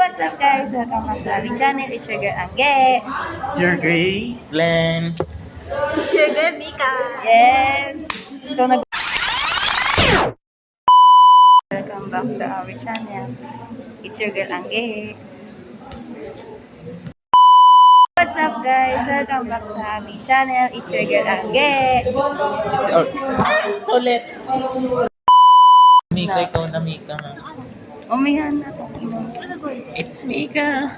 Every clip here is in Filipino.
What's up guys? Welcome back sa aming channel. It's your girl Angge. It's your Gray Glenn. It's your girl Mika. Yes! So welcome back to our channel. It's your girl Angge. What's up guys? Welcome back sa aming channel. It's your girl Angge. It's your... Ulit! Mika, ikaw na Mika. Umihan na. It's Mika.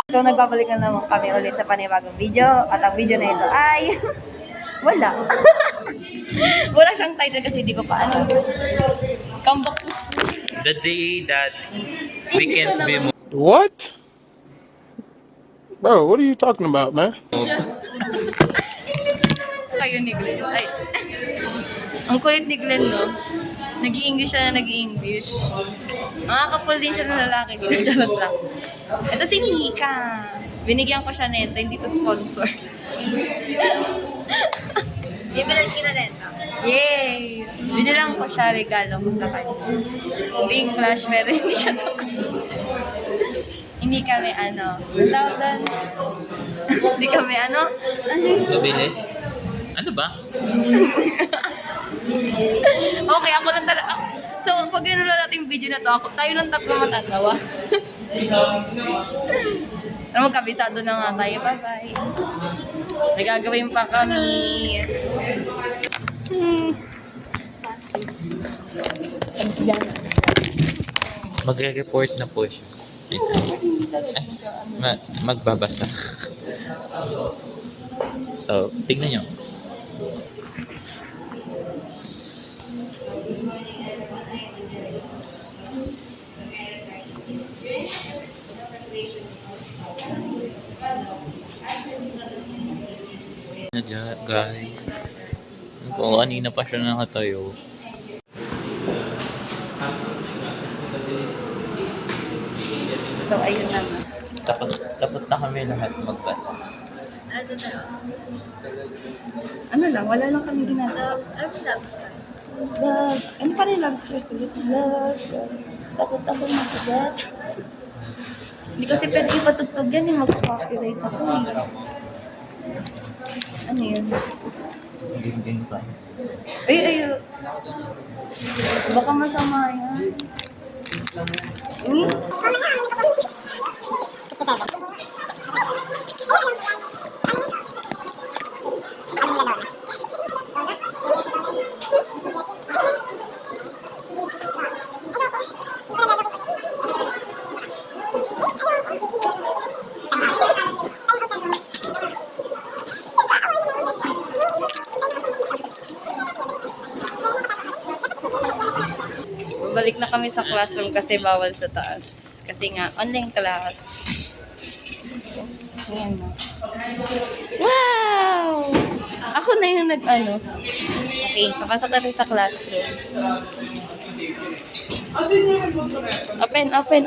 So nagbabalik na naman kami ulit sa panibagong video. At ang video na ito ay... wala. Wala siyang title kasi hindi ko pa ano. Come back to school. The day that we can't be more. What? Bro, what are you talking about, man? Kayo ni Glenn. Ay. Ang kulit ni Glenn, no? Nag-i-English siya na nag-i-English. Makakapul din siya ng lalaki dito. Charot lang. Ito si Mika. Binigyan ko siya nito, hindi to sponsor. Bibilan kita nito. Yay! Binilang ko siya, regalo ko sa kanya. Pink flash, pero hindi siya sa kanya. Hindi kami ano. Ang tawag doon? Hindi kami ano? Ano yun? Mabilis? Ano ba? Okay, ako lang talaga. So, pag ginula natin yung video na to, tayo lang tatlo matatawa. Ano, magkabisado na nga tayo. Bye-bye. May gagawin pa kami. Magre-report na po siya. Magbabasa. So, tignan nyo. Guys, kung kanina pa siya nakatayo. So, ayun na nga. Tapos na kami lahat magbasa. Ano na? Ano lang, wala lang kami ginagawa. Ano ba dapat? Loves. Ano pa rin lobsters ulit? Loves. Takot ako masigat. Hindi kasi pwede ipatugtog yan yung mag-copyright ako eh. Ano yun? Ding sign. Ay. Baka masama yan. Balik na kami sa classroom kasi bawal sa taas. Kasi nga, online class. Ayan na. Wow! Ako na yung nag-ano. Okay, papasok natin sa classroom.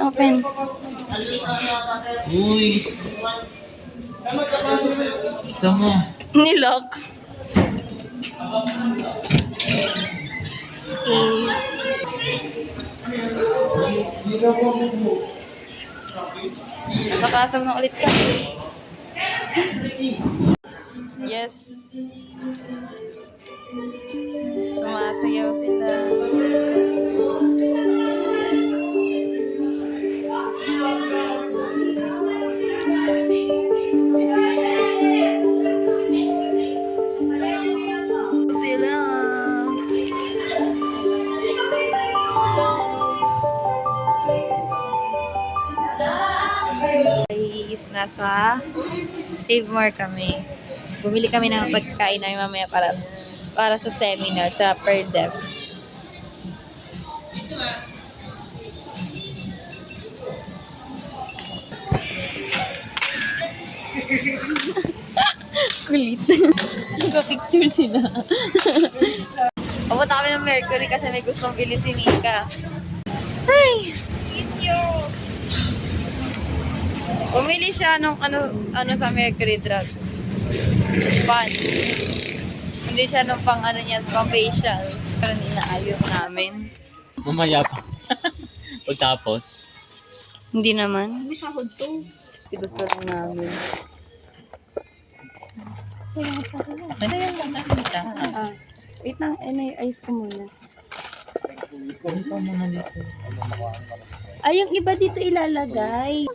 Open. Uy! Isa mo. Nilock. Okay. Nasa classroom na ulit ka. Yes. Sumasayaw sila. Sila. Is nasa Save More kami. Bumili kami ng pagkain namin mamaya para sa seminar sa Per-Dev. Kulit. Nagpa-picture sila. Pumunta kami ng Mercury kasi may gustong bilhin si Mika. Ay! Thank you! Umili siya nung ano sa Mercury Drug. Pants. Hindi siya nung pang ano niya, pang facial. Pero inaayos namin. Mamaya pa. Pagtapos. Hindi naman. May sahod to. Kasi gusto lang namin. Ah, wait lang, ayos ko muna. Ay, yung iba dito ilalagay.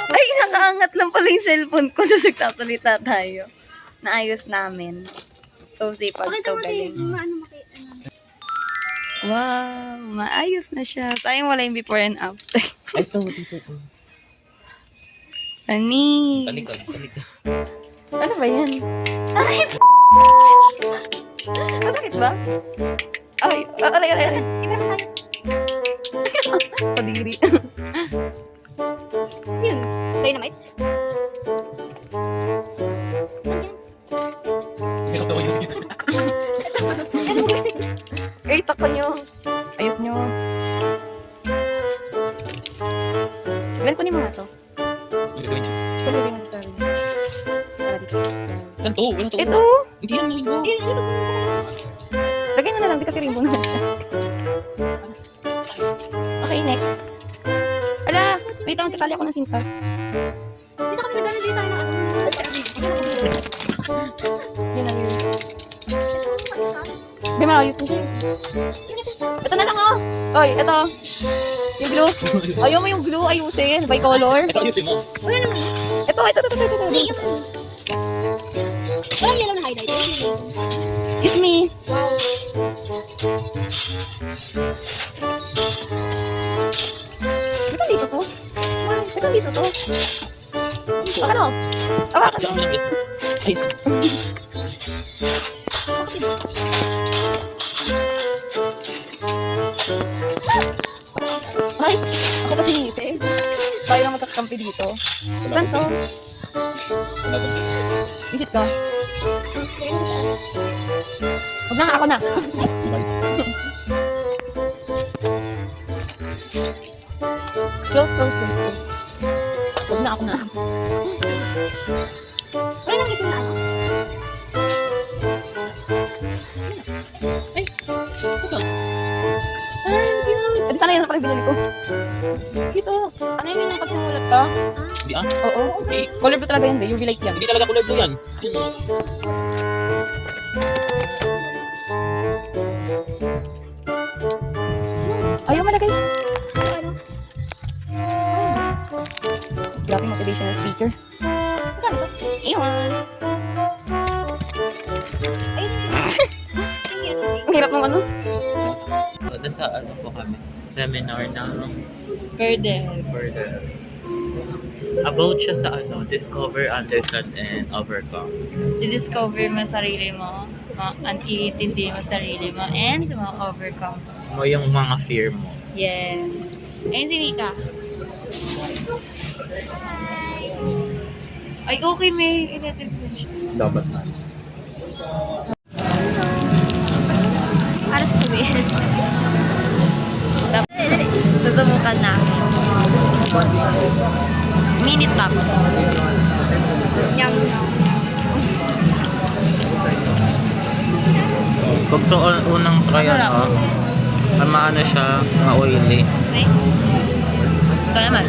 Ay, nakaangat lang pala yung cellphone ko sa nagsasalita tayo. Naayos namin. So, sipag, so galing. Ano. Wow, maayos na siya. Sayang wala yung before and after. Ito, dito. Ani? Talikod. Ano ba yan? Ay! Masakit ba? Ay, aray. Padiri. Yun. Dynamite? Hirap ako yung dito. Eh, takpan nyo. Ayos nyo. Ilan ko ni mga to? Ano gagawin niya? Pwede rin sa sarili. Para dito. Saan to? Wala to. Ito! Hindi yan rainbow. Lagay mo na lang, di kasi rainbow na lang siya. Okay, next. Ala! Wait lang, kasali ako ng sintas. Dito kami nagano din sa akin. Yun lang yun. May maayos na siya. Ito na lang oh! Oy, ito. Yung glue. Ayaw mo yung glue, ayusin. By color. Ito ayusin mo. Wala naman. Ito. Hindi yung wala yellow na highlight. Excuse me. Wow. Ito dito to. Ito dito to. Ano? Awakan Diyan mo. mo lang ito. Ay, Ay, ako pa sinisi. Tayo lang magkakampi dito. Saan to? wala ba? Visit ko. Huwag na nga, ako na. Close. Huwag na, ako na. Wala naman ito na ano. Adi sana yun na pala binili ko. Dito. Ano yun yung pagsimulat ka? Hindi Oo. Hindi. Color blue talaga yun, UV light yan. Hindi talaga kulay blue yan. Ayaw malagay. Grabe motivational speaker. Magkano to? Iwan. Ay, hindi ito. Ang hirap ng ano? Sa ano po kami? Seminar na Verde. further. About siya sa ano, discover, understand, and overcome. I-discover mo sarili mo, iintindi mo sarili mo, and ma-overcome. Mo yung mga fear mo. Yes. Ayun si Mika. Ay, okay, may inatin ko siya. Dapat na. Para sa sabihin. Susubukan namin. Minute top. Yum. Pag sa unang try ano, maano siya, ma-oily. Ito naman.